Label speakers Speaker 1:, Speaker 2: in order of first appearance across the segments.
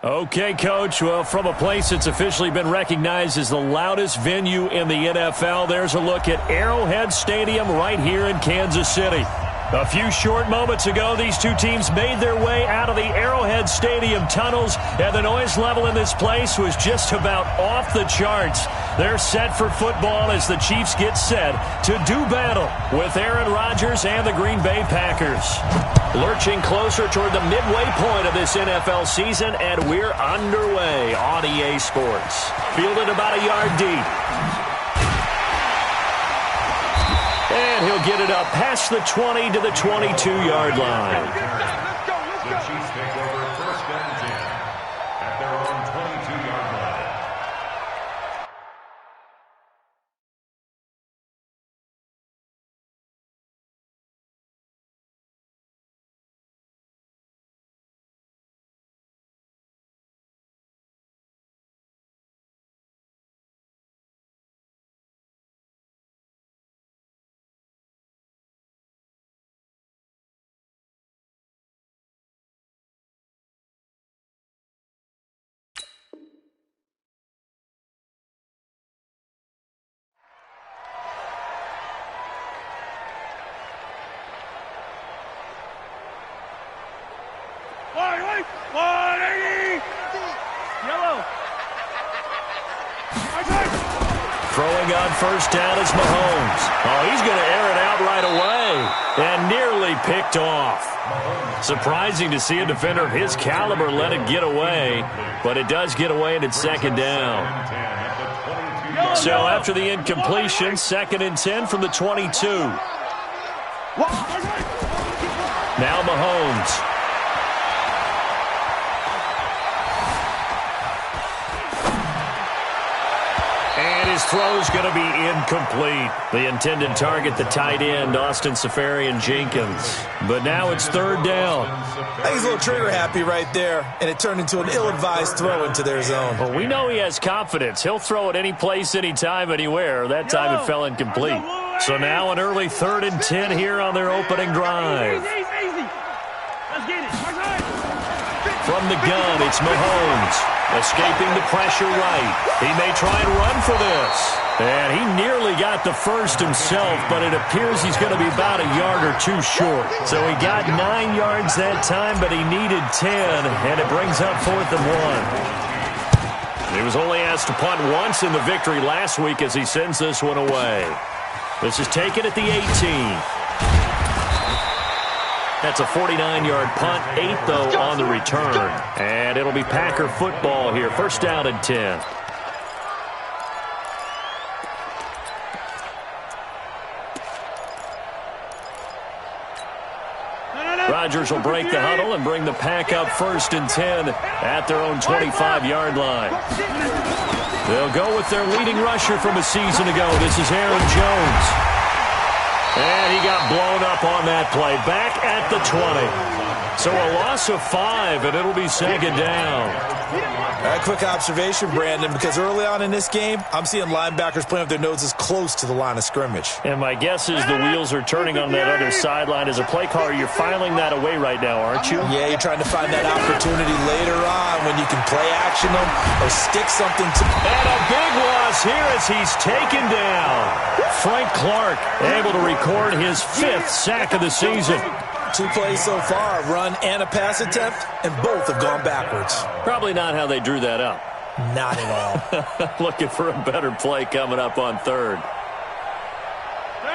Speaker 1: Okay, Coach. Well, from a place that's officially been recognized as the loudest venue in the NFL, there's a look at Arrowhead Stadium right here in Kansas City. A few short moments ago, these two teams made their way out of the Arrowhead Stadium tunnels, and the noise level in this place was just about off the charts. They're set for football as the Chiefs get set to do battle with Aaron Rodgers and the Green Bay Packers. Lurching closer toward the midway point of this NFL season, and we're underway on EA Sports. Fielded about a yard deep. And he'll get it up past the 20 to the 22-yard line.
Speaker 2: The Chiefs take over first and 10 at their own 22-yard line.
Speaker 1: Throwing on first down is Mahomes. Oh, he's going to air it out right away and nearly picked off. Surprising to see a defender of his caliber let it get away, but it does get away and it's second down. So after the incompletion, second and 10 from the 22. Now Mahomes. And his throw's going to be incomplete. The intended target, the tight end, Austin Seferian-Jenkins. But now it's third down.
Speaker 3: I think he's a little trigger happy right there, and it turned into an ill-advised throw into their zone.
Speaker 1: Well, we know he has confidence. He'll throw it any place, anytime, anywhere. That time it fell incomplete. So now an early third and 10 here on their opening drive. From the gun, it's Mahomes. Escaping the pressure right. He may try and run for this. And he nearly got the first himself, but it appears he's going to be about a yard or two short. So he got 9 yards that time, but he needed 10, and it brings up 4th and 1. He was only asked to punt once in the victory last week as he sends this one away. This is taken at the 18. That's a 49-yard punt, 8 though on the return. And it'll be Packer football here, first down and 10. Rodgers will break the huddle and bring the Pack up first and 10 at their own 25-yard line. They'll go with their leading rusher from a season ago. This is Aaron Jones. And he got blown up on that play. Back at the 20. So a loss of 5, and it'll be second down.
Speaker 3: A quick observation, Brandon, because early on in this game, I'm seeing linebackers playing with their noses close to the line of scrimmage.
Speaker 1: And my guess is the wheels are turning on that other sideline. As a play caller, you're filing that away right now, aren't you?
Speaker 3: Yeah, you're trying to find that opportunity later on when you can play action them or stick something to...
Speaker 1: And a big loss here as he's taken down. Frank Clark able to record his 5th sack of the season.
Speaker 3: 2 plays so far, a run and a pass attempt, and both have gone backwards.
Speaker 1: Probably not how they drew that up.
Speaker 3: Not at all.
Speaker 1: Looking for a better play coming up on third.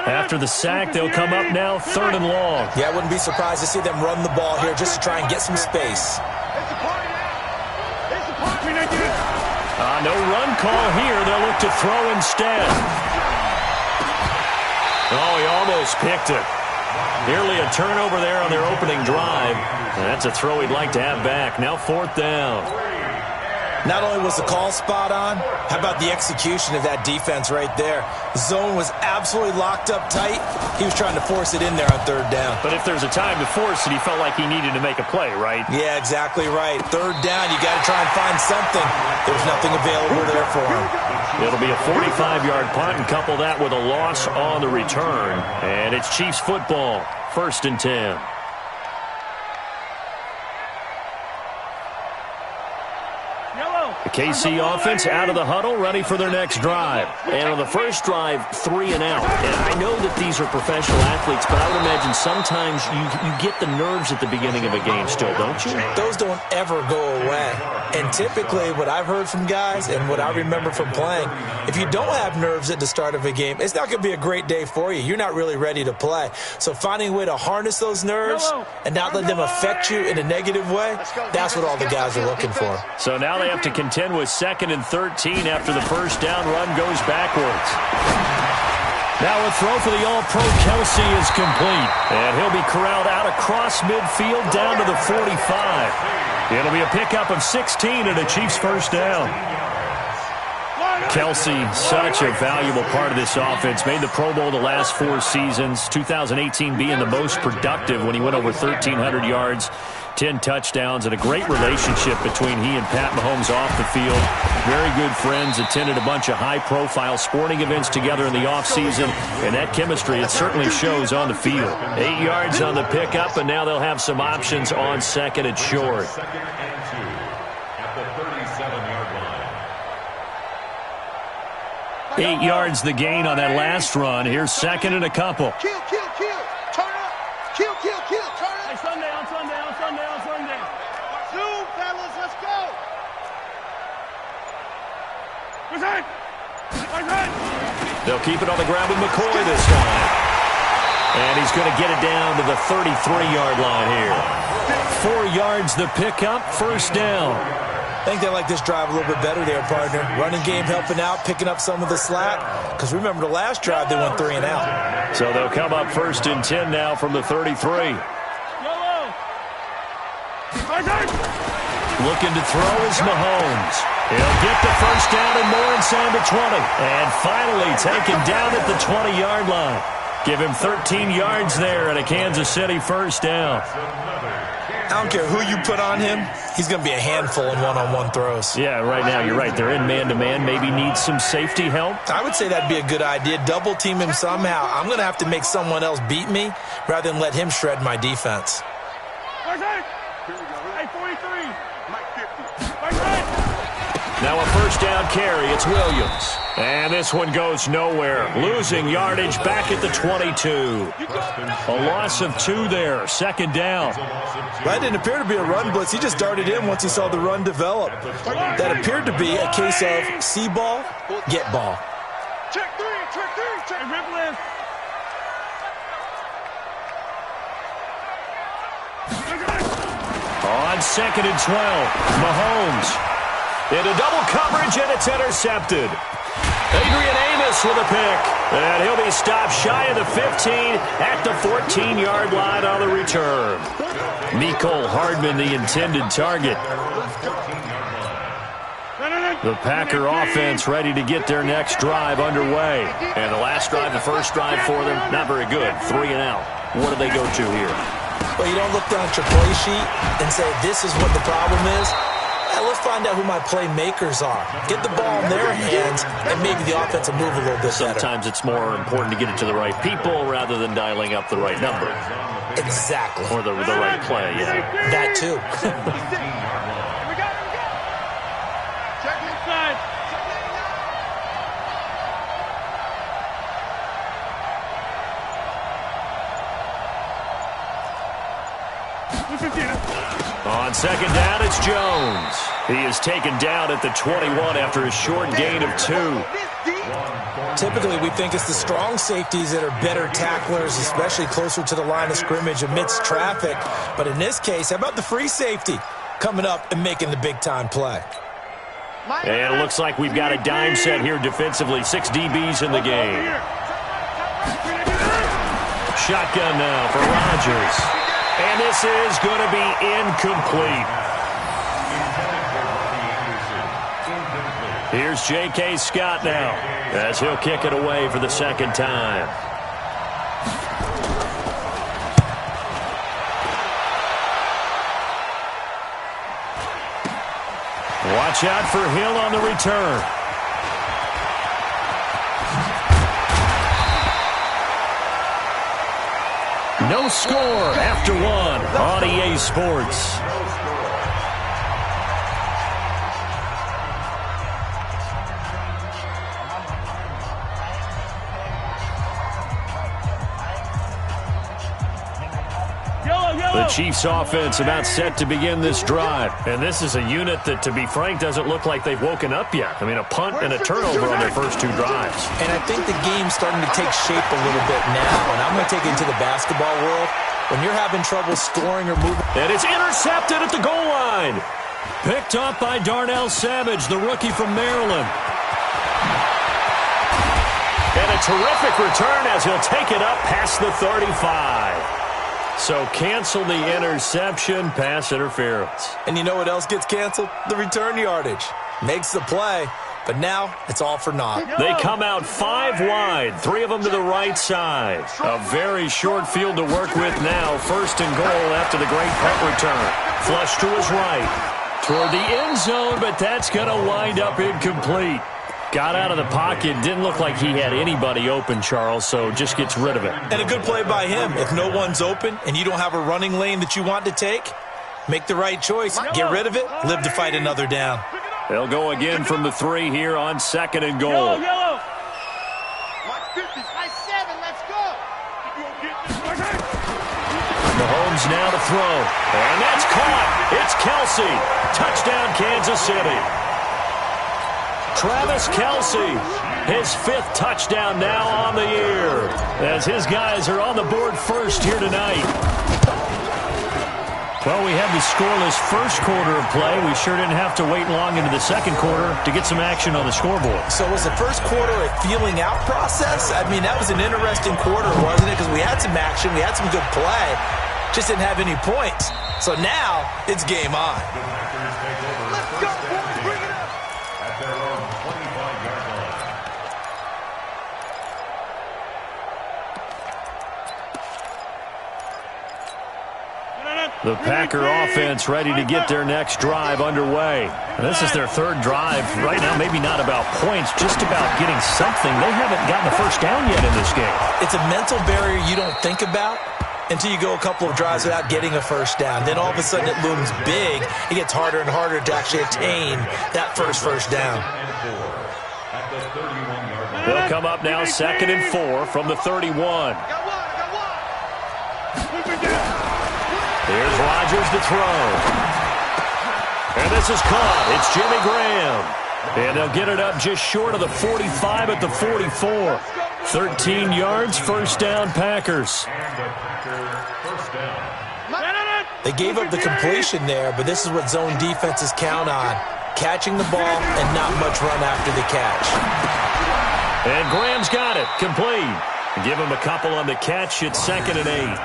Speaker 1: After the sack, they'll come up now, 3rd and long.
Speaker 3: Yeah, I wouldn't be surprised to see them run the ball here just to try and get some space.
Speaker 1: No run call here. They'll look to throw instead. Oh, he almost picked it. Nearly a turnover there on their opening drive. And that's a throw he'd like to have back. Now 4th down.
Speaker 3: Not only was the call spot on, how about the execution of that defense right there? The zone was absolutely locked up tight. He was trying to force it in there on 3rd down.
Speaker 1: But if there's a time to force it, he felt like he needed to make a play, right?
Speaker 3: Yeah, exactly right. 3rd down, you got to try and find something. There's nothing available there for him.
Speaker 1: It'll be a 45-yard punt and couple that with a loss on the return. And it's Chiefs football, 1st and 10. The KC offense out of the huddle, ready for their next drive.
Speaker 4: And on the first drive, 3 and out. And I know that these are professional athletes, but I would imagine sometimes you get the nerves at the beginning of a game still, don't you?
Speaker 3: Those don't ever go away. And typically what I've heard from guys and what I remember from playing, if you don't have nerves at the start of a game, it's not going to be a great day for you. You're not really ready to play. So finding a way to harness those nerves and not let them affect you in a negative way, that's what all the guys are looking for.
Speaker 1: So now they have to contend with 2nd and 13 after the first down run goes backwards. Now a throw for the All-Pro Kelsey is complete. And he'll be corralled out across midfield down to the 45. It'll be a pickup of 16 and a Chiefs first down. Kelsey, such a valuable part of this offense. Made the Pro Bowl the last 4 seasons. 2018 being the most productive when he went over 1,300 yards, 10 touchdowns, and a great relationship between he and Pat Mahomes off the field. Very good friends, attended a bunch of high-profile sporting events together in the offseason, and that chemistry, it certainly shows on the field. 8 yards on the pickup, and now they'll have some options on 2nd and short.
Speaker 2: 2nd and 2 at the 37-yard line.
Speaker 1: 8 yards the gain on that last run. Here's 2nd and a couple.
Speaker 5: Kill. Turn up. Kill. Turn up. Hey, sundown. Zoom, fellas. Let's go.
Speaker 1: They'll keep it on the ground with McCoy this time. And he's going to get it down to the 33-yard line here. 4 yards the pickup, first down.
Speaker 3: I think they like this drive a little bit better there, partner. Running game helping out, picking up some of the slack. Because remember, the last drive, they went 3 and out.
Speaker 1: So they'll come up 1st and 10 now from the 33. Looking to throw is Mahomes. He'll get the first down and more inside the 20. And finally taken down at the 20-yard line. Give him 13 yards there and a Kansas City first down.
Speaker 3: I don't care who you put on him, he's going to be a handful in one-on-one throws.
Speaker 1: Yeah, right now you're right. They're in man-to-man. Maybe needs some safety help.
Speaker 3: I would say that'd be a good idea. Double team him somehow. I'm going to have to make someone else beat me rather than let him shred my defense.
Speaker 1: Now a first down carry. It's Williams. And this one goes nowhere. Losing yardage back at the 22. A loss of 2 there. 2nd down.
Speaker 3: That didn't appear to be a run blitz. He just darted in once he saw the run develop. That appeared to be a case of see ball, get ball.
Speaker 5: Check 3. Rip left.
Speaker 1: On 2nd and 12. Mahomes. Into double coverage, and it's intercepted. Adrian Amos with a pick. And he'll be stopped shy of the 15 at the 14-yard line on the return. Mecole Hardman, the intended target. The Packer offense ready to get their next drive underway. And the last drive, the first drive for them, not very good. 3 and out. What do they go to here?
Speaker 3: Well, you don't look down at your play sheet and say, this is what the problem is. Let's find out who my playmakers are. Get the ball in their hands, and maybe the offense will move a little bit better.
Speaker 1: Sometimes it's more important to get it to the right people rather than dialing up the right number.
Speaker 3: Exactly.
Speaker 1: Or the right play, yeah.
Speaker 3: That too.
Speaker 5: Check inside.
Speaker 1: On 2nd down, it's Jones. He is taken down at the 21 after a short gain of 2.
Speaker 3: Typically, we think it's the strong safeties that are better tacklers, especially closer to the line of scrimmage amidst traffic. But in this case, how about the free safety coming up and making the big-time play?
Speaker 1: And it looks like we've got a dime set here defensively. 6 DBs in the game. Shotgun now for Rodgers. And this is going to be incomplete. Here's J.K. Scott now as he'll kick it away for the 2nd time. Watch out for Hill on the return. No score after 1 on EA Sports. Chiefs offense about set to begin this drive. And this is a unit that, to be frank, doesn't look like they've woken up yet. I mean, a punt and a turnover on their first 2 drives.
Speaker 3: And I think the game's starting to take shape a little bit now. And I'm going to take it into the basketball world. When you're having trouble scoring or moving.
Speaker 1: And it's intercepted at the goal line. Picked up by Darnell Savage, the rookie from Maryland. And a terrific return as he'll take it up past the 35. So cancel the interception, pass interference.
Speaker 3: And you know what else gets canceled? The return yardage. Makes the play, but now it's all for naught.
Speaker 1: They come out 5 wide, 3 of them to the right side. A very short field to work with now. First and goal after the great punt return. Flush to his right. Toward the end zone, but that's going to wind up incomplete. Got out of the pocket. Didn't look like he had anybody open, Charles, so just gets rid of it.
Speaker 3: And a good play by him. If no one's open and you don't have a running lane that you want to take, make the right choice. Get rid of it. Live to fight another down.
Speaker 1: They'll go again from the 3 here on second and goal.
Speaker 5: Yellow. Watch 50. High 7. Let's go.
Speaker 1: Mahomes now to throw. And that's caught. It's Kelsey. Touchdown, Kansas City. Travis Kelsey, his 5th touchdown now on the year, as his guys are on the board first here tonight. Well, we had the scoreless first quarter of play. We sure didn't have to wait long into the second quarter to get some action on the scoreboard.
Speaker 3: So was the first quarter a feeling out process? I mean, that was an interesting quarter, wasn't it? Because we had some action, we had some good play, just didn't have any points. So now it's game on.
Speaker 5: Let's go, boys. Bring it up.
Speaker 2: At their own 25-yard line.
Speaker 1: The Packer offense ready to get their next drive underway. And this is their 3rd drive right now, maybe not about points, just about getting something. They haven't gotten a first down yet in this game.
Speaker 3: It's a mental barrier you don't think about until you go a couple of drives without getting a first down. Then all of a sudden it looms big. It gets harder and harder to actually attain that first down.
Speaker 1: They'll come up now 2nd and 4 from the 31. Here's Rodgers to throw. And this is caught. It's Jimmy Graham. And they'll get it up just short of the 45 at the 44. 13 yards, first down, Packers.
Speaker 3: They gave up the completion there, but this is what zone defenses count on. Catching the ball and not much run after the catch.
Speaker 1: And Graham's got it. Complete. Give him a couple on the catch. It's 2nd and 8.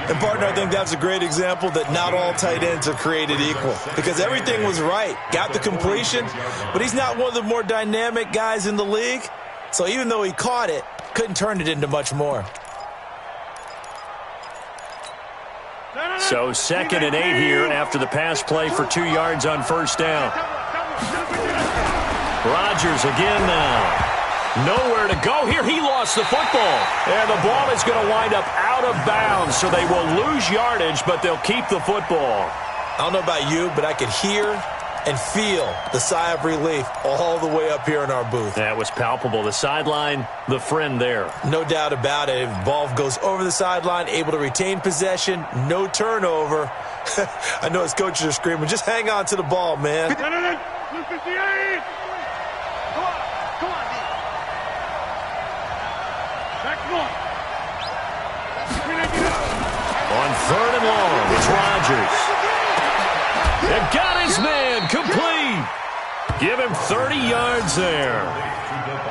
Speaker 3: And, partner, I think that's a great example that not all tight ends are created equal. Because everything was right. Got the completion, but he's not one of the more dynamic guys in the league. So even though he caught it, couldn't turn it into much more.
Speaker 1: So 2nd and 8 here after the pass play for 2 yards on first down. Rodgers again now. Nowhere to go here. He lost the football. And the ball is going to wind up out of bounds, so they will lose yardage, but they'll keep the football.
Speaker 3: I don't know about you, but I could hear and feel the sigh of relief all the way up here in our booth.
Speaker 1: That was palpable. The sideline, the friend there.
Speaker 3: No doubt about it. If the ball goes over the sideline, able to retain possession, no turnover. I know his coaches are screaming, just hang on to the ball, man.
Speaker 5: Come on, D.
Speaker 1: On 3rd and long, it's Rodgers. And got his man complete. Give him 30 yards there.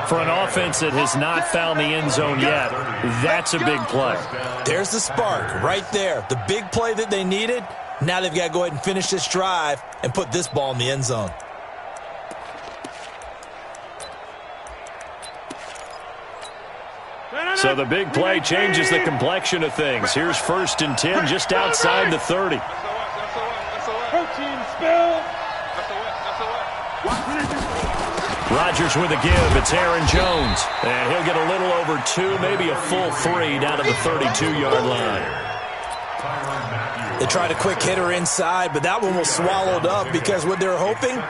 Speaker 1: For an offense that has not found the end zone yet, that's a big play.
Speaker 3: There's the spark right there. The big play that they needed. Now they've got to go ahead and finish this drive and put this ball in the end zone.
Speaker 1: So the big play changes the complexion of things. Here's 1st and 10 just outside the 30. Rodgers with a give. It's Aaron Jones. And he'll get a little over 2, maybe a full 3 down to the 32-yard line.
Speaker 3: They tried a quick hitter inside, but that one was swallowed up because what they're hoping,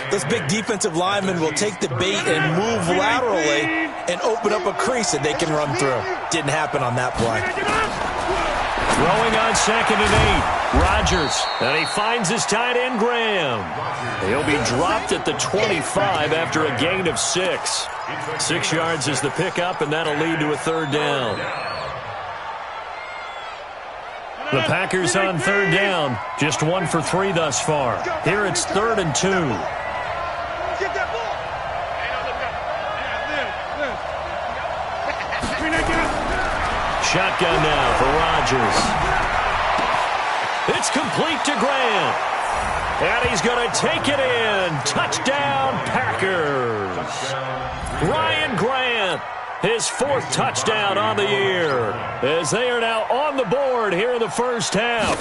Speaker 3: those big defensive linemen will take the bait and move laterally and open up a crease that they can run through. Didn't happen on that play.
Speaker 1: Throwing on 2nd and 8. Rodgers. And he finds his tight end, Graham. He'll be dropped at the 25 after a gain of 6. 6 yards is the pickup, and that'll lead to a 3rd down. The Packers on 3rd down. Just 1 for 3 thus far. Here it's 3rd and 2.
Speaker 5: Get that ball.
Speaker 1: Shotgun now for Rodgers. It's complete to Grant. And he's going to take it in. Touchdown, Packers. Ryan Grant, his 4th touchdown on the year, as they are now on the board here in the first half.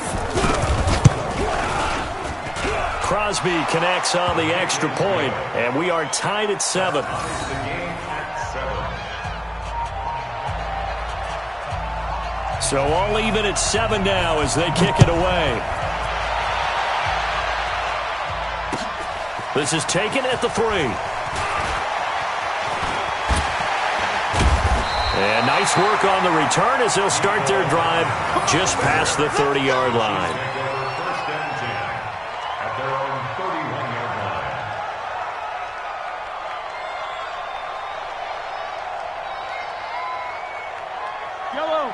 Speaker 1: Crosby connects on the extra point, and we are tied at 7. So all even at 7 now as they kick it away. This is taken at the 3. And nice work on the return as they'll start their drive just past the 30-yard line.
Speaker 2: First and 10 at their own 31-yard line.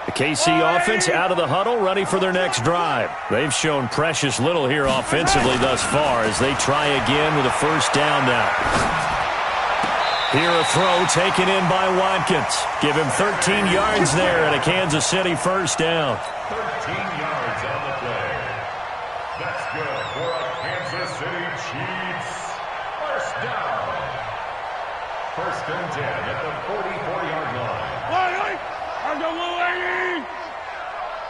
Speaker 1: The KC offense out of the huddle, ready for their next drive. They've shown precious little here offensively thus far as they try again with a 1st down now. Here a throw taken in by Watkins. Give him 13 yards there and a Kansas City 1st down.
Speaker 2: 13 yards on the play. That's good for a Kansas City Chiefs. 1st down. 1st and 10 at the 44-yard line.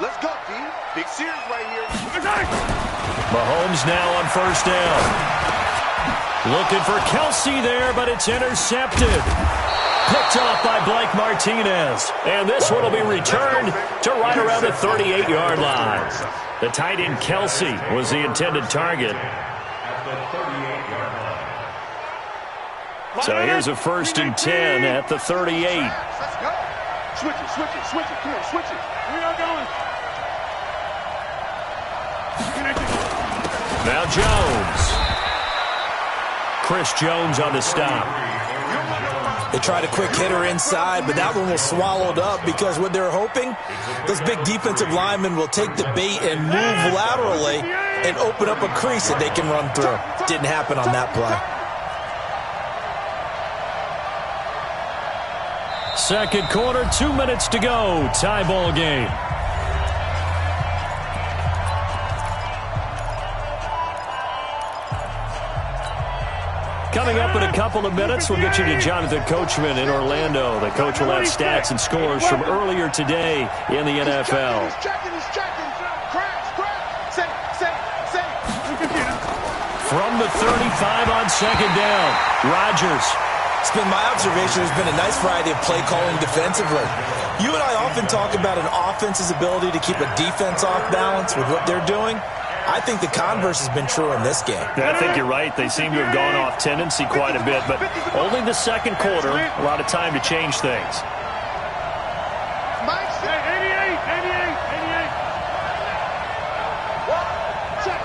Speaker 5: Let's go, D. Big series right here.
Speaker 1: Mahomes now on 1st down. Looking for Kelsey there, but it's intercepted. Picked off by Blake Martinez. And this one will be returned to right around the 38-yard line. The tight end Kelsey was the intended target.
Speaker 2: At the 38-yard line.
Speaker 1: So here's a 1st and 10 at the 38.
Speaker 5: Let's go. Switch it, switch it, switch it. Come on, switch it. We are going.
Speaker 1: Now Jones. Chris Jones on the stop.
Speaker 3: They tried a quick hitter inside, but that one was swallowed up because what they're hoping, those big defensive linemen will take the bait and move laterally and open up a crease that they can run through. Didn't happen on that play.
Speaker 1: 2nd quarter, 2 minutes to go. Tie ball game. Coming up in a couple of minutes, we'll get you to Jonathan Coachman in Orlando. The coach will have stats and scores from earlier today in the NFL.
Speaker 5: He's checking. Crash. Say.
Speaker 1: From the 35 on 2nd down, Rodgers.
Speaker 3: It's been my observation there's been a nice variety of play calling defensively. You and I often talk about an offense's ability to keep a defense off balance with what they're doing. I think the converse has been true in this game.
Speaker 1: Yeah, I think you're right. They seem to have gone off tendency quite a bit, but only the 2nd quarter, a lot of time to change things.
Speaker 5: Mike, 88. Check.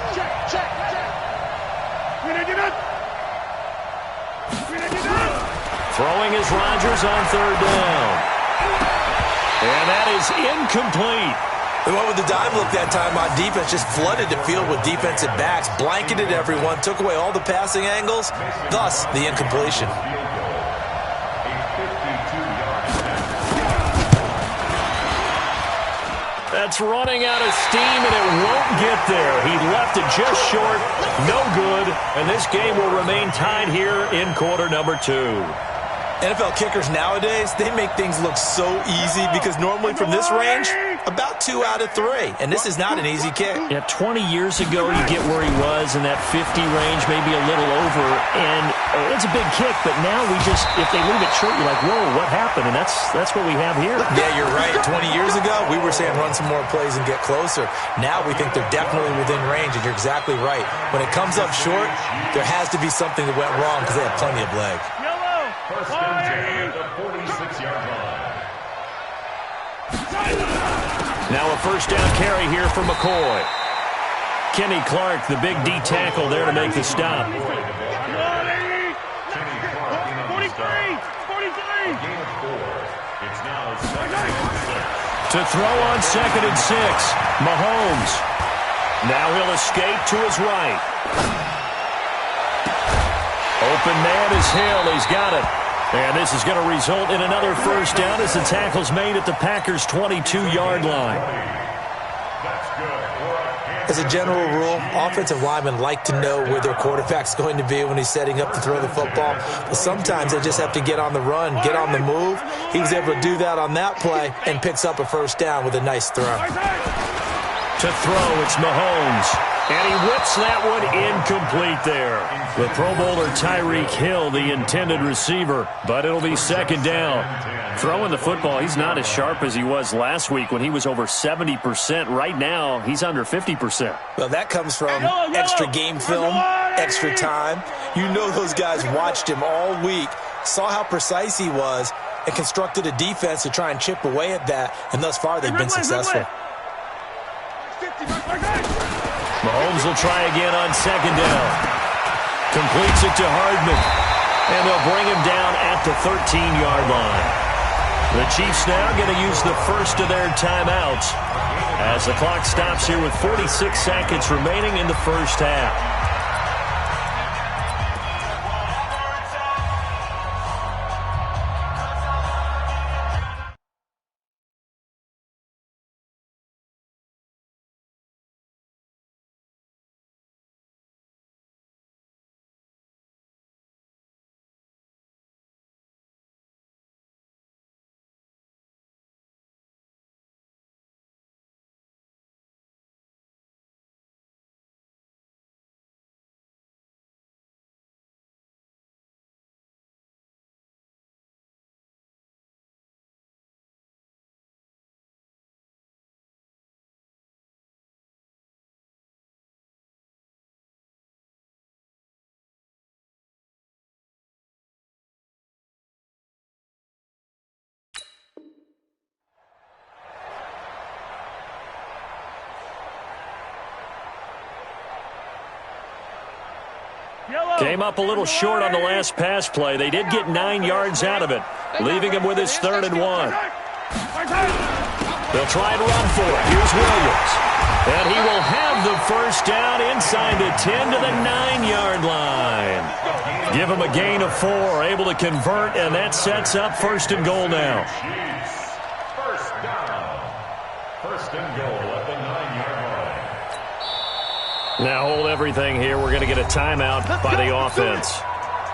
Speaker 1: Throwing is Rodgers on 3rd down. And that is incomplete.
Speaker 3: They went with the dime look that time on defense, just flooded the field with defensive backs, blanketed everyone, took away all the passing angles, thus the incompletion.
Speaker 1: That's running out of steam, and it won't get there. He left it just short, no good, and this game will remain tied here in quarter number 2.
Speaker 3: NFL kickers nowadays, they make things look so easy because normally from this range, about 2 out of 3. And this is not an easy kick.
Speaker 1: Yeah, 20 years ago, you get where he was in that 50 range, maybe a little over. And it's a big kick, but now we just, if they leave it short, you're like, whoa, what happened? And that's what we have here.
Speaker 3: Yeah, you're right. 20 years ago, we were saying run some more plays and get closer. Now we think they're definitely within range, and you're exactly right. When it comes up short, there has to be something that went wrong because they have plenty of leg.
Speaker 2: First and 10 at the 46-yard line.
Speaker 1: Now a first down carry here for McCoy. Kenny Clark, the big D tackle there to make the stop.
Speaker 5: 43.
Speaker 2: It's now 2nd and 6.
Speaker 1: To throw on 2nd and 6. Mahomes. Now he'll escape to his right. Open man is Hill. He's got it. And this is going to result in another first down as the tackle's made at the Packers' 22-yard line.
Speaker 2: That's good.
Speaker 3: As a general rule, offensive linemen like to know where their quarterback's going to be when he's setting up to throw the football. But sometimes they just have to get on the run, get on the move. He was able to do that on that play and picks up a first down with a nice throw.
Speaker 1: To throw, it's Mahomes. And he whips that one incomplete there. The Pro Bowler Tyreek Hill, the intended receiver, but it'll be 2nd down. Throwing the football, he's not as sharp as he was last week when he was over 70%. Right now, he's under 50%.
Speaker 3: Well, that comes from extra game film, extra time. You know those guys watched him all week, saw how precise he was, and constructed a defense to try and chip away at that, and thus far they've been successful.
Speaker 1: Mahomes will try again on 2nd down. Completes it to Hardman. And they'll bring him down at the 13-yard line. The Chiefs now going to use the first of their timeouts as the clock stops here with 46 seconds remaining in the first half. Came up a little short on the last pass play. They did get 9 yards out of it, leaving him with his 3rd and 1. They'll try and run for it. Here's Williams. And he will have the first down inside the 10 to the 9-yard line. Give him a gain of 4, able to convert, and that sets up 1st and goal now.
Speaker 2: First down. 1st and goal at the 9-yard line.
Speaker 1: Now hold everything here. We're going to get a timeout by the offense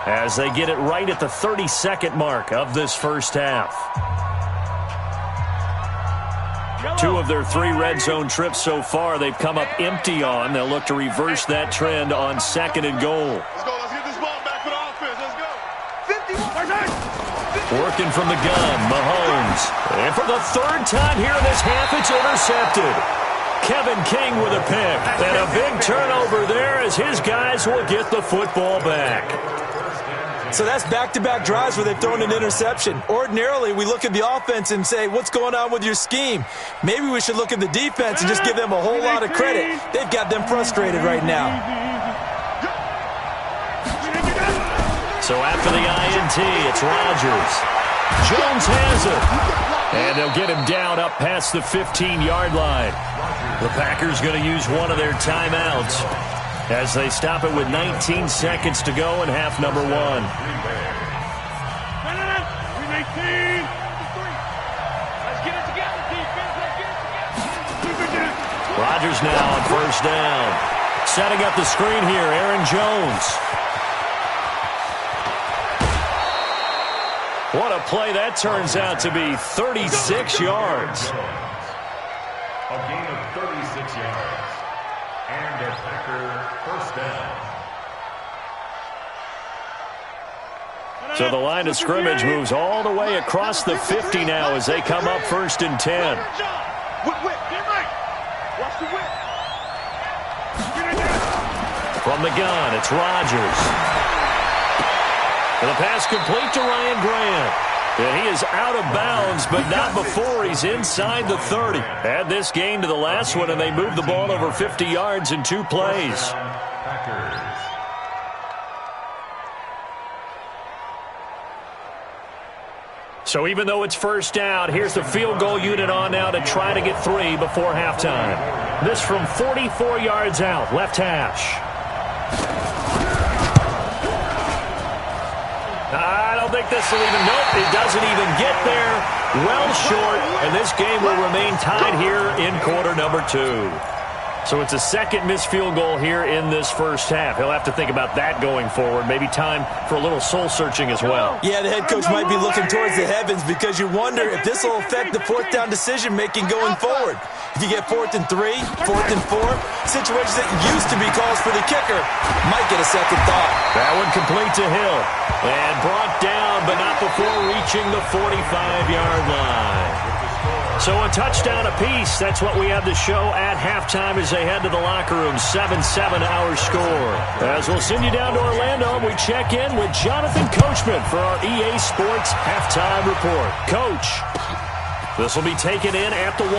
Speaker 1: as they get it right at the 32nd mark of this first half. 2 of their 3 red zone trips so far they've come up empty on. They'll look to reverse that trend on 2nd and goal.
Speaker 5: Let's go. Let's get this ball back for the offense. Let's go.
Speaker 1: Working from the gun, Mahomes. And for the 3rd time here in this half, it's intercepted. Kevin King with a pick. And a big turnover there as his guys will get the football back.
Speaker 3: So that's back-to-back drives where they've thrown an interception. Ordinarily, we look at the offense and say, what's going on with your scheme? Maybe we should look at the defense and just give them a whole lot of credit. They've got them frustrated right now.
Speaker 1: So after the INT, it's Rodgers. Jones has it. And they'll get him down up past the 15-yard line. The Packers going to use one of their timeouts as they stop it with 19 seconds to go in half number 1. Rodgers now on first down. Setting up the screen here, Aaron Jones. What a play that turns out to be, 36 yards.
Speaker 2: A gain of 36 yards. And a Packer first down.
Speaker 1: So the line of scrimmage moves all the way across the 50 now as they come up 1st and 10. From the gun, it's Rodgers. And the pass complete to Ryan Grant. And he is out of bounds, but not before he's inside the 30. Add this game to the last one, and they moved the ball over 50 yards in 2 plays. So even though it's first down, here's the field goal unit on now to try to get 3 before halftime. This from 44 yards out, left hash. I don't think this will even, nope, it doesn't even get there. Well short, and this game will remain tied here in quarter number 2. So it's a second missed field goal here in this first half. He'll have to think about that going forward. Maybe time for a little soul-searching as well.
Speaker 3: Yeah, the head coach might be looking towards the heavens because you wonder if this will affect the fourth down decision-making going forward. If you get 4th and 3, 4th and 4, situations that used to be calls for the kicker might get a second thought.
Speaker 1: That one complete to Hill. And brought down, but not before reaching the 45-yard line. So a touchdown apiece. That's what we have to show at halftime as they head to the locker room. 7-7 our score. As we'll send you down to Orlando, we check in with Jonathan Coachman for our EA Sports Halftime Report. Coach, this will be taken in at the 1.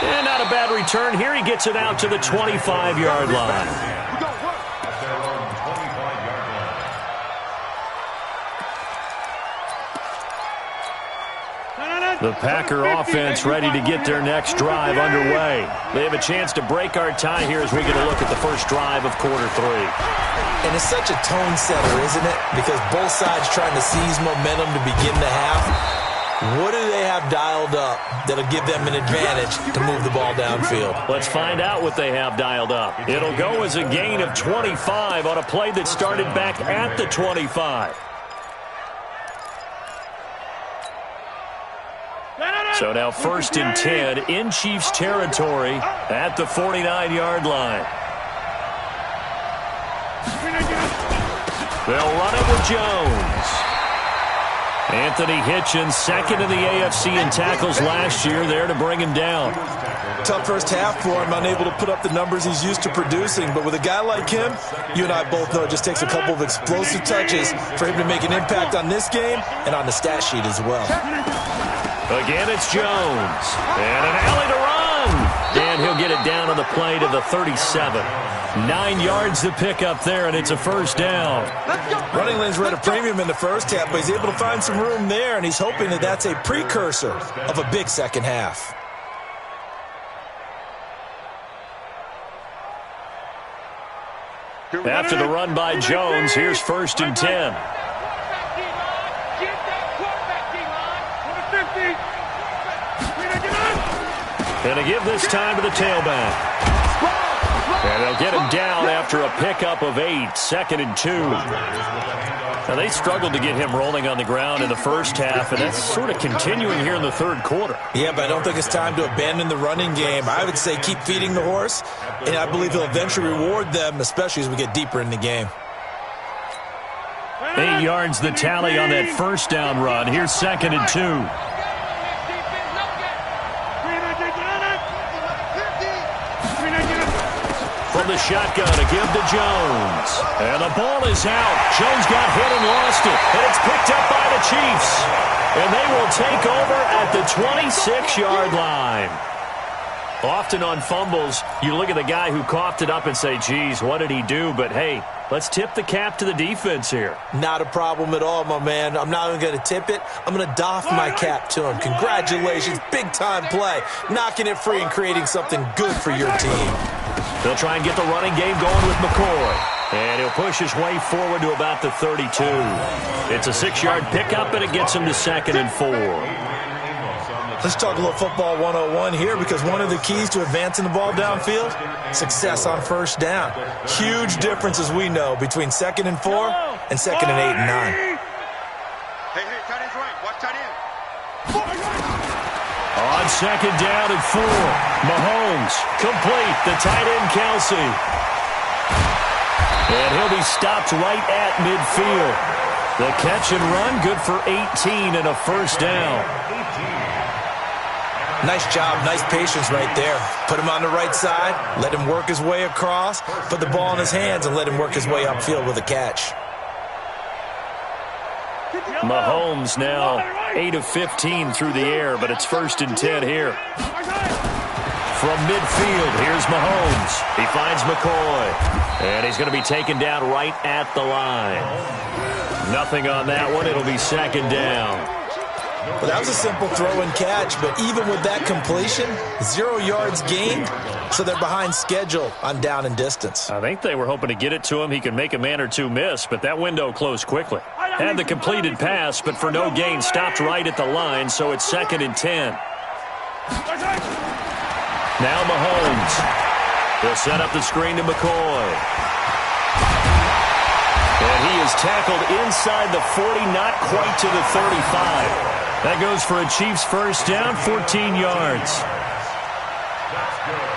Speaker 1: And not a bad return here. He gets it out to the 25-yard line. The Packer offense ready to get their next drive underway. They have a chance to break our tie here as we get a look at the first drive of quarter 3.
Speaker 3: And it's such a tone setter, isn't it? Because both sides trying to seize momentum to begin the half. What do they have dialed up that'll give them an advantage to move the ball downfield?
Speaker 1: Let's find out what they have dialed up. It'll go as a gain of 25 on a play that started back at the 25. So now 1st and 10 in Chiefs territory at the 49-yard line. They'll run it with Jones. Anthony Hitchens, 2nd in the AFC in tackles last year, there to bring him down.
Speaker 3: Tough first half for him, unable to put up the numbers he's used to producing. But with a guy like him, you and I both know it just takes a couple of explosive touches for him to make an impact on this game and on the stat sheet as well.
Speaker 1: Again, it's Jones. And an alley to run. And he'll get it down on the play to the 37. 9 yards to pick up there, and it's a first down.
Speaker 3: Running lanes were at a premium in the first half, but he's able to find some room there, and he's hoping that that's a precursor of a big second half.
Speaker 1: After the run by Jones, here's 1st and 10. And to give this time to the tailback. And they'll get him down after a pickup of 8, 2nd and 2. Now, they struggled to get him rolling on the ground in the first half, and that's sort of continuing here in the third quarter.
Speaker 3: Yeah, but I don't think it's time to abandon the running game. I would say keep feeding the horse, and I believe he'll eventually reward them, especially as we get deeper in the game.
Speaker 1: 8 yards the tally on that first down run. Here's 2nd and 2. From the shotgun to give to Jones. And the ball is out. Jones got hit and lost it. And it's picked up by the Chiefs. And they will take over at the 26-yard line. Often on fumbles, you look at the guy who coughed it up and say, geez, what did he do? But, hey, let's tip the cap to the defense here.
Speaker 3: Not a problem at all, my man. I'm not even going to tip it. I'm going to doff my cap to him. Congratulations. Big-time play. Knocking it free and creating something good for your team.
Speaker 1: They'll try and get the running game going with McCoy. And he'll push his way forward to about the 32. It's a 6-yard pickup, and it gets him to 2nd and 4.
Speaker 3: Let's talk a little football 101 here, because one of the keys to advancing the ball downfield, success on first down. Huge difference, as we know, between 2nd and 4 and 2nd and 8 and 9.
Speaker 5: Hey, tight end's right. Watch tight end.
Speaker 1: On 2nd down and 4, Mahomes complete. The tight end, Kelsey. And he'll be stopped right at midfield. The catch and run, good for 18 and a first down.
Speaker 3: Nice job, nice patience right there. Put him on the right side, let him work his way across, put the ball in his hands, and let him work his way upfield with a catch.
Speaker 1: Mahomes now 8 of 15 through the air, but it's 1st and 10 here. From midfield, here's Mahomes. He finds McCoy. And he's going to be taken down right at the line. Nothing on that one. It'll be 2nd down.
Speaker 3: Well, that was a simple throw and catch, but even with that completion, 0 yards gained, so they're behind schedule on down and distance.
Speaker 1: I think they were hoping to get it to him. He could make a man or two miss, but that window closed quickly. Had the completed pass, but for no gain, stopped right at the line, so it's 2nd and 10. Now Mahomes. He'll set up the screen to McCoy. And he is tackled inside the 40, not quite to the 35. That goes for a Chiefs 1st down, 14 yards.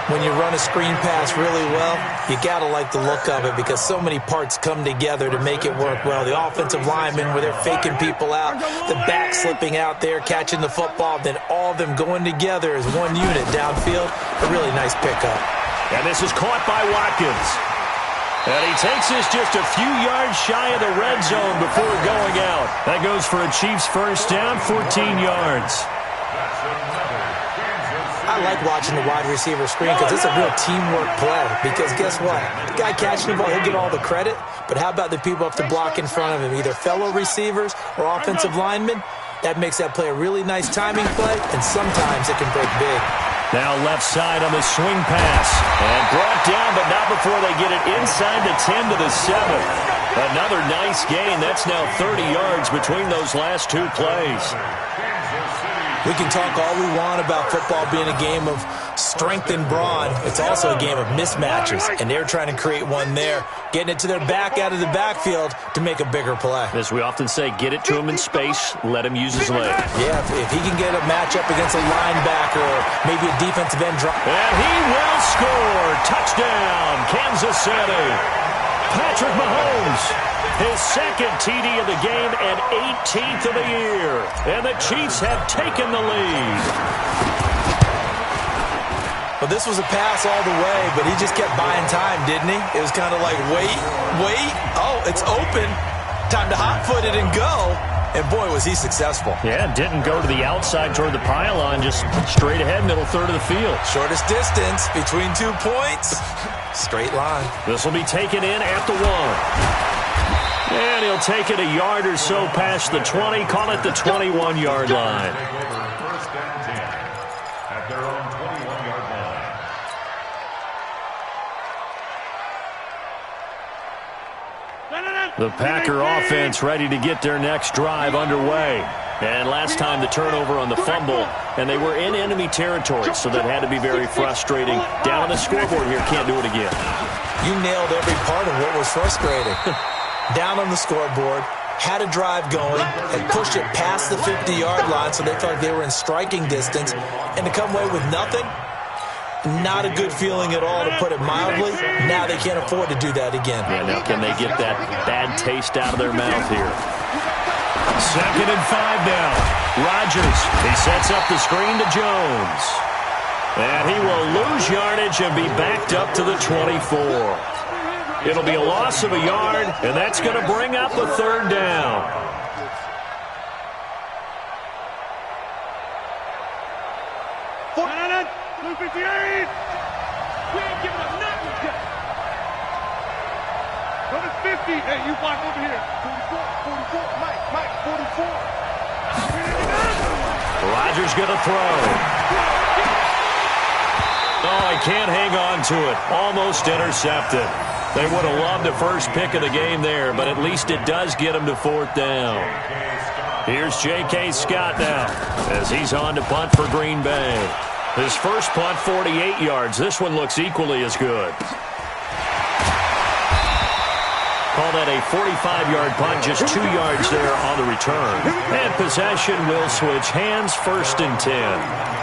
Speaker 3: When you run a screen pass really well, you got to like the look of it because so many parts come together to make it work well. The offensive linemen, where they're faking people out, the back slipping out there, catching the football, then all of them going together as one unit downfield. A really nice pickup.
Speaker 1: And this is caught by Watkins. And he takes this just a few yards shy of the red zone before going out. That goes for a Chiefs 1st down, 14 yards.
Speaker 3: I like watching the wide receiver screen because it's a real teamwork play. Because guess what? The guy catching the ball, he'll get all the credit. But how about the people up to block in front of him, either fellow receivers or offensive linemen? That makes that play a really nice timing play, and sometimes it can break big.
Speaker 1: Now left side on the swing pass. And brought down, but not before they get it inside the 10 to the 7. Another nice gain. That's now 30 yards between those last 2 plays.
Speaker 3: We can talk all we want about football being a game of strength and brawn. It's also a game of mismatches, and they're trying to create one there, getting it to their back out of the backfield to make a bigger play.
Speaker 1: As we often say, get it to him in space, let him use his leg.
Speaker 3: Yeah, if he can get a matchup against a linebacker or maybe a defensive end drop.
Speaker 1: And he will score. Touchdown, Kansas City. Patrick Mahomes, his 2nd TD of the game and 18th of the year. And the Chiefs have taken the lead.
Speaker 3: Well, this was a pass all the way, but he just kept buying time, didn't he? It was kind of like, wait. Oh, it's open. Time to hot-foot it and go. And, boy, was he successful.
Speaker 1: Yeah, didn't go to the outside toward the pylon, just straight ahead, middle third of the field.
Speaker 3: Shortest distance between 2 points. Straight line.
Speaker 1: This will be taken in at the 1. And he'll take it a yard or so past the 20, call it the 21-yard line.
Speaker 2: 1st and 10 at their own 21-yard line.
Speaker 1: The Packer offense ready to get their next drive underway. And last time the turnover on the fumble, and they were in enemy territory, so that had to be very frustrating. Down on the scoreboard here, can't do it again.
Speaker 3: You nailed every part of what was frustrating. Down on the scoreboard, had a drive going, and pushed it past the 50-yard line, so they felt like they were in striking distance, and to come away with nothing, not a good feeling at all, to put it mildly. Now they can't afford to do that again.
Speaker 1: Yeah, now can they get that bad taste out of their mouth here? 2nd and 5 now. Rodgers, he sets up the screen to Jones. And he will lose yardage and be backed up to the 24. It'll be a loss of a yard, and that's going to bring up the 3rd down.
Speaker 5: We ain't giving up nothing yet. Go to 50. Hey, you block over here. 44. Mike, 44.
Speaker 1: Rodgers going to throw. Oh, he can't hang on to it. Almost intercepted. They would have loved the first pick of the game there, but at least it does get him to 4th down. Here's J.K. Scott now as he's on to punt for Green Bay. His first punt, 48 yards. This one looks equally as good. Call that a 45-yard punt, just 2 yards there on the return. And possession will switch hands, 1st and 10.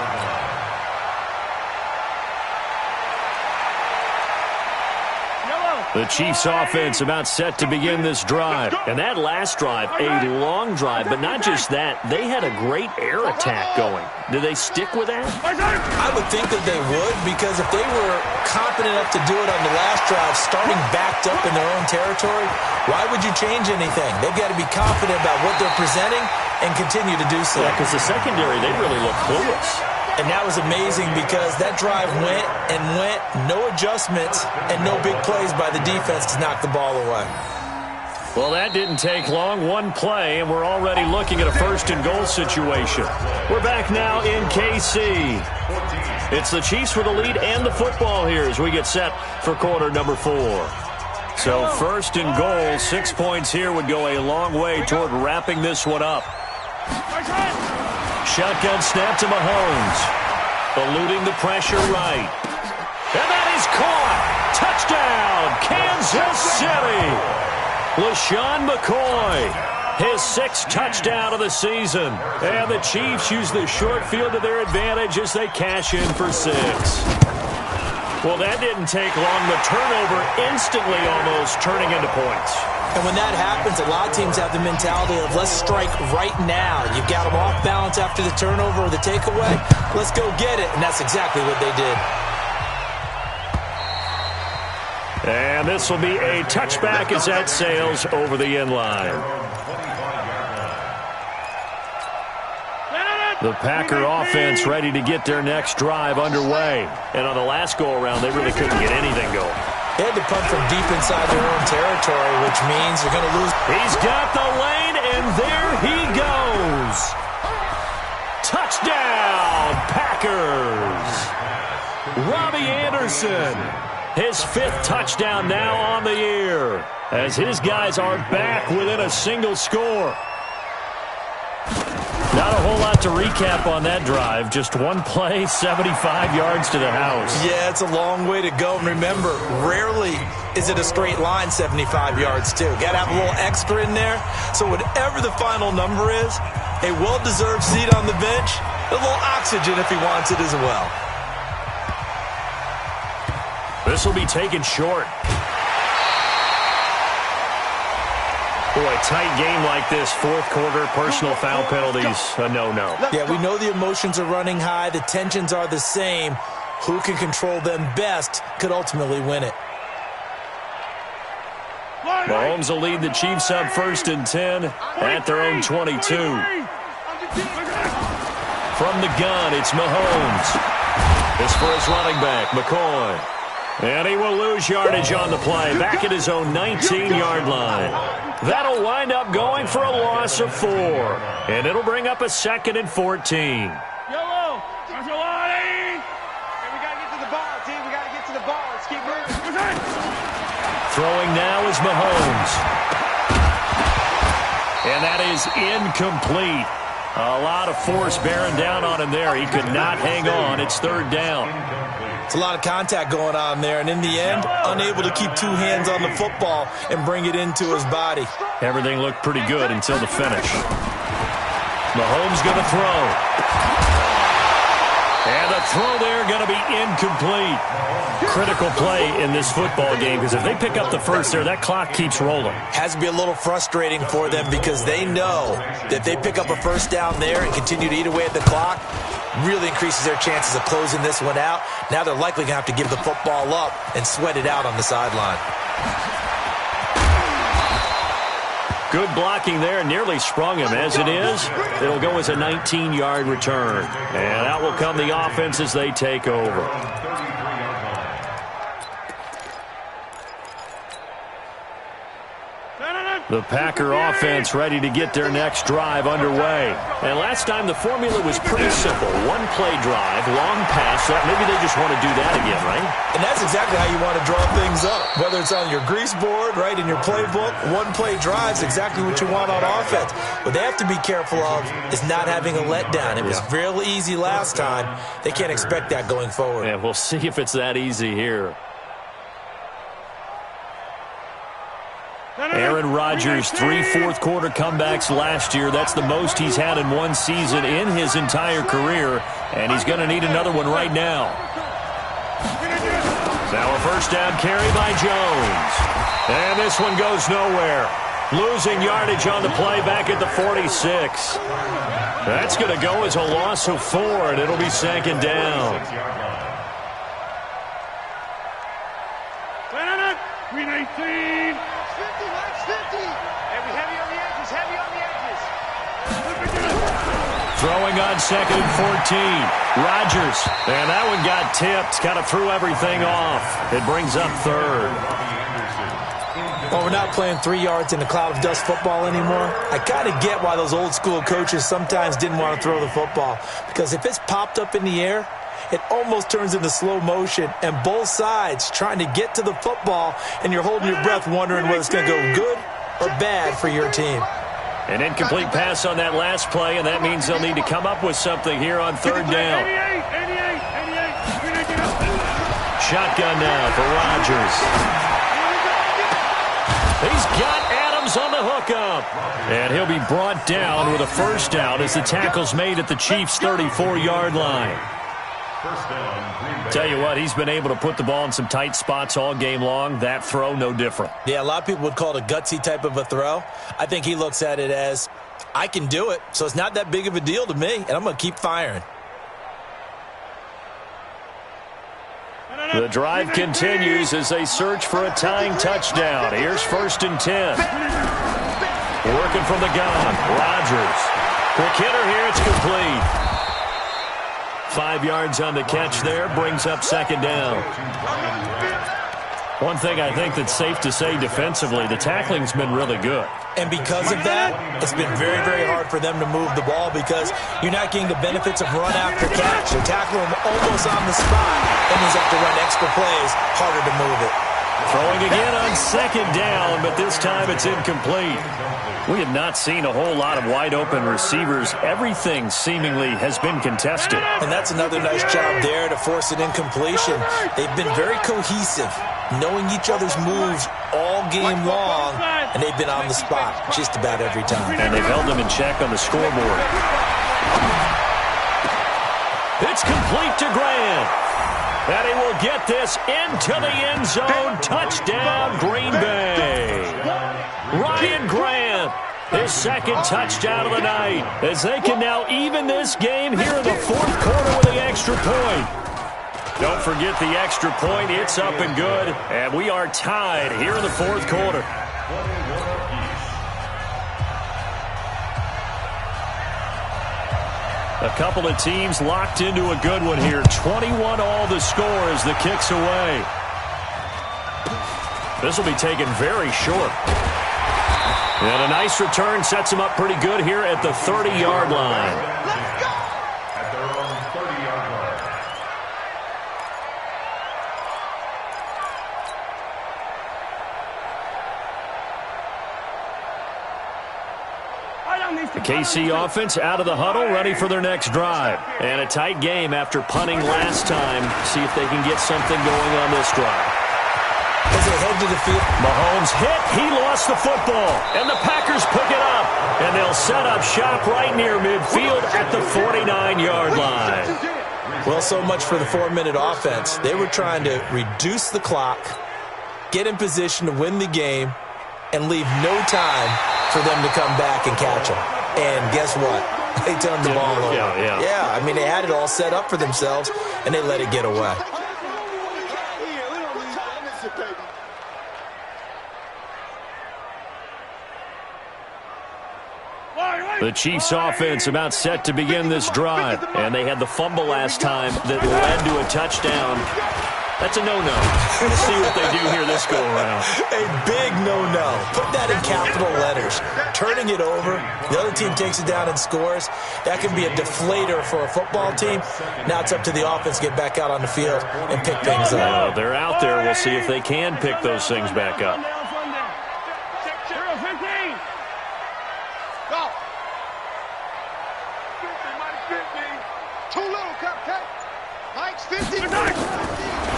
Speaker 1: The Chiefs offense about set to begin this drive.
Speaker 4: And that last drive, a long drive, but not just that. They had a great air attack going. Do they stick with that?
Speaker 3: I would think that they would, because if they were confident enough to do it on the last drive, starting backed up in their own territory, why would you change anything? They've got to be confident about what they're presenting and continue to do so.
Speaker 4: Yeah, because the secondary, they really look clueless.
Speaker 3: And that was amazing because that drive went and went, no adjustments, and no big plays by the defense to knock the ball away.
Speaker 1: Well, that didn't take long. One play, and we're already looking at a first-and-goal situation. We're back now in KC. It's the Chiefs with the lead and the football here as we get set for quarter number 4. So first and goal, 6 points here would go a long way toward wrapping this one up. Shotgun snap to Mahomes. Eluding the pressure right. And that is caught. Touchdown, Kansas City. LaShawn McCoy, his 6th touchdown of the season. And the Chiefs use the short field to their advantage as they cash in for 6. Well, that didn't take long. The turnover instantly almost turning into points.
Speaker 3: And when that happens, a lot of teams have the mentality of let's strike right now. You've got them off balance after the turnover or the takeaway. Let's go get it. And that's exactly what they did.
Speaker 1: And this will be a touchback as that sails over the end line. The Packer offense ready to get their next drive underway. And on the last go-around, they really couldn't get anything going.
Speaker 3: They had to punt from deep inside their own territory, which means they're going to lose.
Speaker 1: He's got the lane, and there he goes. Touchdown, Packers. Robbie Anderson, his 5th touchdown now on the year, as his guys are back within a single score. Not a whole lot to recap on that drive. Just one play, 75 yards to the house.
Speaker 3: Yeah, it's a long way to go. And remember, rarely is it a straight line 75 yards, too. Got to have a little extra in there. So whatever the final number is, a well-deserved seat on the bench, a little oxygen if he wants it as well.
Speaker 1: This will be taken short. Boy, a tight game like this, 4th quarter, personal foul penalties, a no-no.
Speaker 3: Yeah, we know the emotions are running high. The tensions are the same. Who can control them best could ultimately win it.
Speaker 1: Mahomes will lead the Chiefs up 1st and 10 at their own 22. From the gun, it's Mahomes. This for his running back, McCoy. And he will lose yardage on the play, back at his own 19-yard line. That'll wind up going for a loss of 4. And it'll bring up a 2nd and 14.
Speaker 5: Yellow, there's a lot. Hey, we got to get to the ball, team. We got to get to the ball. Let's keep moving.
Speaker 1: Throwing now is Mahomes. And that is incomplete. A lot of force bearing down on him there. He could not hang on. It's 3rd down.
Speaker 3: It's a lot of contact going on there, and in the end, unable to keep 2 hands on the football and bring it into his body.
Speaker 1: Everything looked pretty good until the finish. Mahomes going to throw. And the throw there going to be incomplete. Critical play in this football game, because if they pick up the first there, that clock keeps rolling.
Speaker 3: Has to be a little frustrating for them because they know that if they pick up a first down there and continue to eat away at the clock, really increases their chances of closing this one out. Now they're likely going to have to give the football up and sweat it out on the sideline.
Speaker 1: Good blocking there, nearly sprung him. As it is, it'll go as a 19-yard return. And out will come the offense as they take over. The Packer offense ready to get their next drive underway. And last time the formula was pretty simple. One-play drive, long pass. Maybe they just want to do that again, right?
Speaker 3: And that's exactly how you want to draw things up. Whether it's on your grease board, right, in your playbook, one-play drive is exactly what you want on offense. What they have to be careful of is not having a letdown. It was real easy last time. They can't expect that going forward.
Speaker 1: Yeah, we'll see if it's that easy here. Aaron Rodgers, 3 fourth-quarter comebacks last year. That's the most he's had in one season in his entire career, and he's going to need another one right now. Now a first down carry by Jones. And this one goes nowhere. Losing yardage on the play back at the 46. That's going to go as a loss of 4, and it'll be second down.
Speaker 5: Green 18. 50, Max 50. Heavy on the edges, heavy on the edges.
Speaker 1: Throwing on second and 14. Rodgers. And that one got tipped. Kind of threw everything off. It brings up third.
Speaker 3: Well, we're not playing 3 yards in a cloud of dust football anymore. I kind of get why those old school coaches sometimes didn't want to throw the football. Because if it's popped up in the air, it almost turns into slow motion, and both sides trying to get to the football, and you're holding your breath wondering whether it's going to go good or bad for your team.
Speaker 1: An incomplete pass on that last play, and that means they'll need to come up with something here on third down.
Speaker 5: 88.
Speaker 1: Shotgun now for Rodgers. He's got Adams on the hookup. And he'll be brought down with a first down as the tackle's made at the Chiefs' 34-yard line. Tell you what, he's been able to put the ball in some tight spots all game long. That throw, no different.
Speaker 3: Yeah, a lot of people would call it a gutsy type of a throw. I think he looks at it as, I can do it, so it's not that big of a deal to me, and I'm going to keep firing.
Speaker 1: The drive continues as they search for a tying touchdown. Here's first and 10. Working from the gun, Rodgers. Quick hitter here, it's complete. 5 yards on the catch there, brings up second down. One thing I think that's safe to say defensively, the tackling's been really good.
Speaker 3: And because of that, it's been very, very hard for them to move the ball because you're not getting the benefits of run after catch. You're tackling them almost on the spot. That means you have to run extra plays, harder to move it.
Speaker 1: Throwing again on second down, but this time it's incomplete. We have not seen a whole lot of wide-open receivers. Everything seemingly has been contested.
Speaker 3: And that's another nice job there to force an incompletion. They've been very cohesive, knowing each other's moves all game long, and they've been on the spot just about every time.
Speaker 1: And they've held them in check on the scoreboard. It's complete to Grant. And he will get this into the end zone. Touchdown, Green Bay. Ryan Grant, his second touchdown of the night, as they can now even this game here in the fourth quarter with the extra point. Don't forget the extra point. It's up and good, and we are tied here in the fourth quarter. A couple of teams locked into a good one here. 21 all the score as the kick's away. This will be taken very short. And a nice return sets him up pretty good here at the 30-yard line.
Speaker 2: Let's go! At their own 30-yard line.
Speaker 1: The KC offense out of the huddle, ready for their next drive. And a tight game after punting last time. See if they can get something going on this drive.
Speaker 3: As they head to the field,
Speaker 1: Mahomes hit. He lost the football. And the Packers pick it up. And they'll set up shop right near midfield at the 49-yard line.
Speaker 3: well, so much for the 4-minute offense. They were trying to reduce the clock, get in position to win the game, and leave no time for them to come back and catch them. And guess what? They turned the ball over. Yeah, I mean, they had it all set up for themselves, and they let it get away.
Speaker 1: The Chiefs offense about set to begin this drive, and they had the fumble last time that led to a touchdown. That's a no-no. We'll see what they do here this go-around.
Speaker 3: A big no-no. Put that in capital letters. Turning it over, the other team takes it down and scores. That can be a deflator for a football team. Now it's up to the offense to get back out on the field and pick things up.
Speaker 1: They're out there. We'll see if they can pick those things back up.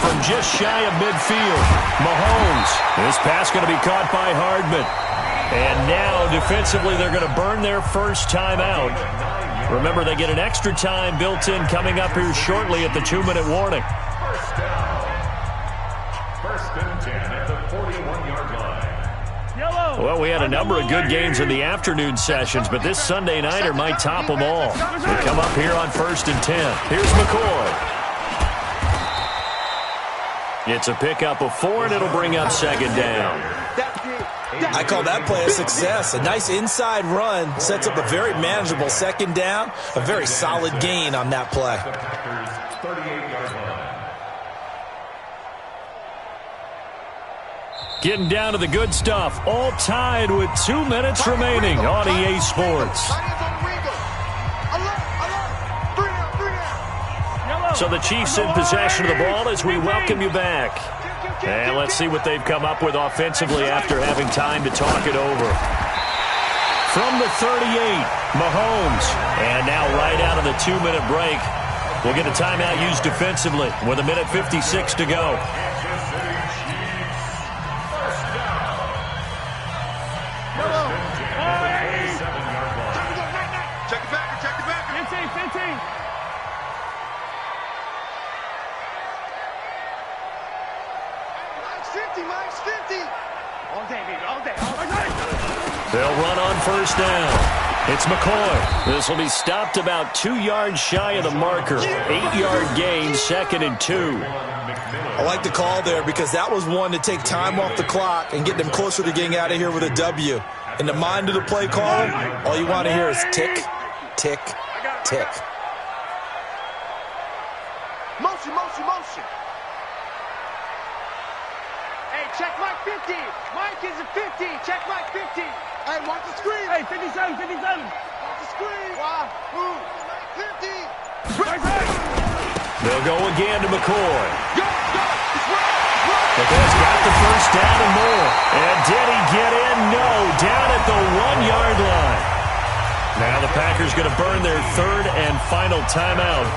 Speaker 1: From just shy of midfield, Mahomes. This pass going to be caught by Hardman. And now, defensively, they're going to burn their first time out. Remember, they get an extra time built in coming up here shortly at the 2-minute warning.
Speaker 2: First and 10 at the 41-yard line.
Speaker 1: Well, we had a number of good games in the afternoon sessions, but this Sunday nighter might top them all. We come up here on 1st and 10. Here's McCoy. It's a pickup of 4, and it'll bring up 2nd down.
Speaker 3: I call that play a success. A nice inside run sets up a very manageable 2nd down. A very solid gain on that play.
Speaker 1: Getting down to the good stuff. All tied with 2 minutes remaining on EA Sports. So the Chiefs in possession of the ball as we welcome you back. And let's see what they've come up with offensively after having time to talk it over. From the 38, Mahomes. And now right out of the 2-minute break, we'll get a timeout used defensively with 1:56 to go.
Speaker 5: Check the back. 15. Mike's 50. All day, baby, all day.
Speaker 1: They'll run on 1st down. It's McCoy. This will be stopped about 2 yards shy of the marker. 8-yard gain, 2nd and 2.
Speaker 3: I like the call there because that was one to take time off the clock and get them closer to getting out of here with a W. In the mind of the play caller, all you want to hear is tick, tick, tick.
Speaker 5: Motion. Hey, check Mike 50. Mike is a 50. Check Mike 50. Hey, watch the screen. Hey, 57. Watch the screen. Wow. Move. Mike 50.
Speaker 1: They'll go again to McCoy.
Speaker 5: Go.
Speaker 1: McCoy's got the 1st down and more. And did he get in? No. Down at the 1-yard line. Now the Packers going to burn their 3rd and final timeout.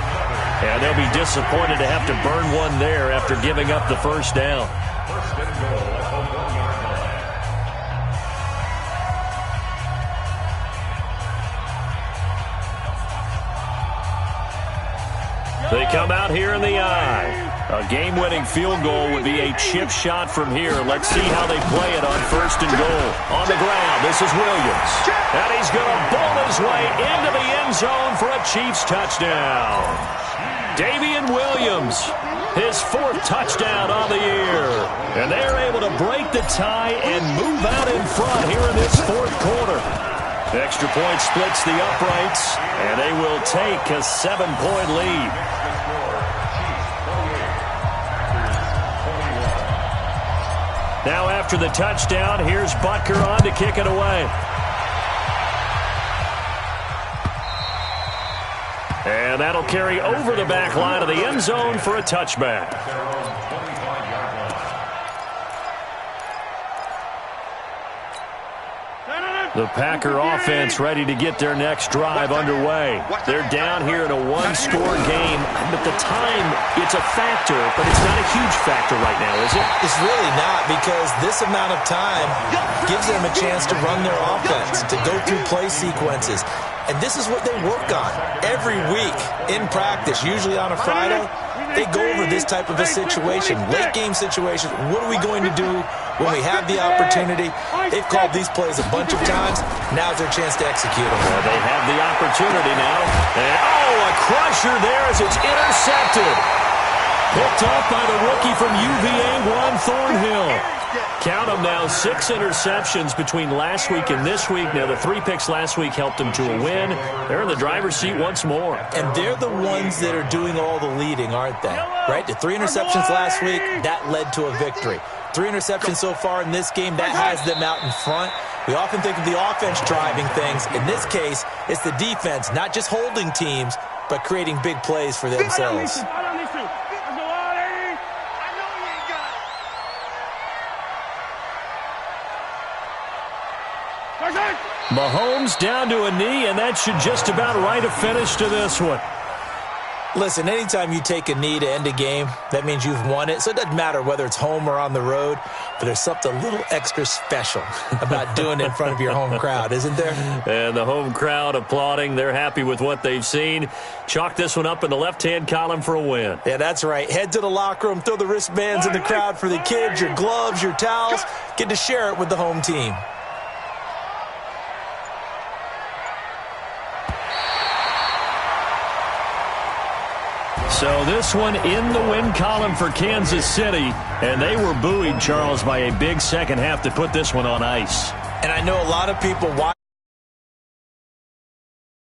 Speaker 1: And they'll be disappointed to have to burn one there after giving up the 1st down.
Speaker 2: First and goal at the 1-yard line.
Speaker 1: They come out here in the eye. A game-winning field goal would be a chip shot from here. Let's see how they play it on 1st and goal. On the ground, this is Williams. And he's going to bowl his way into the end zone for a Chiefs touchdown. Damian Williams, his 4th touchdown on the year. And they're able to break the tie and move out in front here in this 4th quarter. The extra point splits the uprights, and they will take a 7-point lead. Now after the touchdown, here's Butker on to kick it away. And that'll carry over the back line of the end zone for a touchback. The Packer offense ready to get their next drive underway. They're down here in a 1-score game, but the time, it's a factor, but it's not a huge factor right now, is it?
Speaker 3: It's really not, because this amount of time gives them a chance to run their offense, to go through play sequences. And this is what they work on every week in practice, usually on a Friday. They go over this type of a situation, late game situation. What are we going to do when we have the opportunity? They've called these plays a bunch of times. Now's their chance to execute them.
Speaker 1: Well, they have the opportunity now. And, a crusher there as it's intercepted. Picked off by the rookie from UVA, Juan Thornhill. Count them now, 6 interceptions between last week and this week. Now, the 3 picks last week helped them to a win. They're in the driver's seat once more.
Speaker 3: And they're the ones that are doing all the leading, aren't they? Right? The 3 interceptions last week, that led to a victory. 3 interceptions so far in this game, that has them out in front. We often think of the offense driving things. In this case, it's the defense, not just holding teams, but creating big plays for themselves.
Speaker 1: Mahomes down to a knee, and that should just about write a finish to this one.
Speaker 3: Listen, anytime you take a knee to end a game, that means you've won it. So it doesn't matter whether it's home or on the road, but there's something a little extra special about doing it in front of your home crowd, isn't there?
Speaker 1: And the home crowd applauding. They're happy with what they've seen. Chalk this one up in the left-hand column for a win.
Speaker 3: Yeah, that's right. Head to the locker room, throw the wristbands in the crowd for the kids, your gloves, your towels. Get to share it with the home team.
Speaker 1: So this one in the win column for Kansas City, and they were buoyed, Charles, by a big second half to put this one on ice.
Speaker 3: And I know a lot of people watch.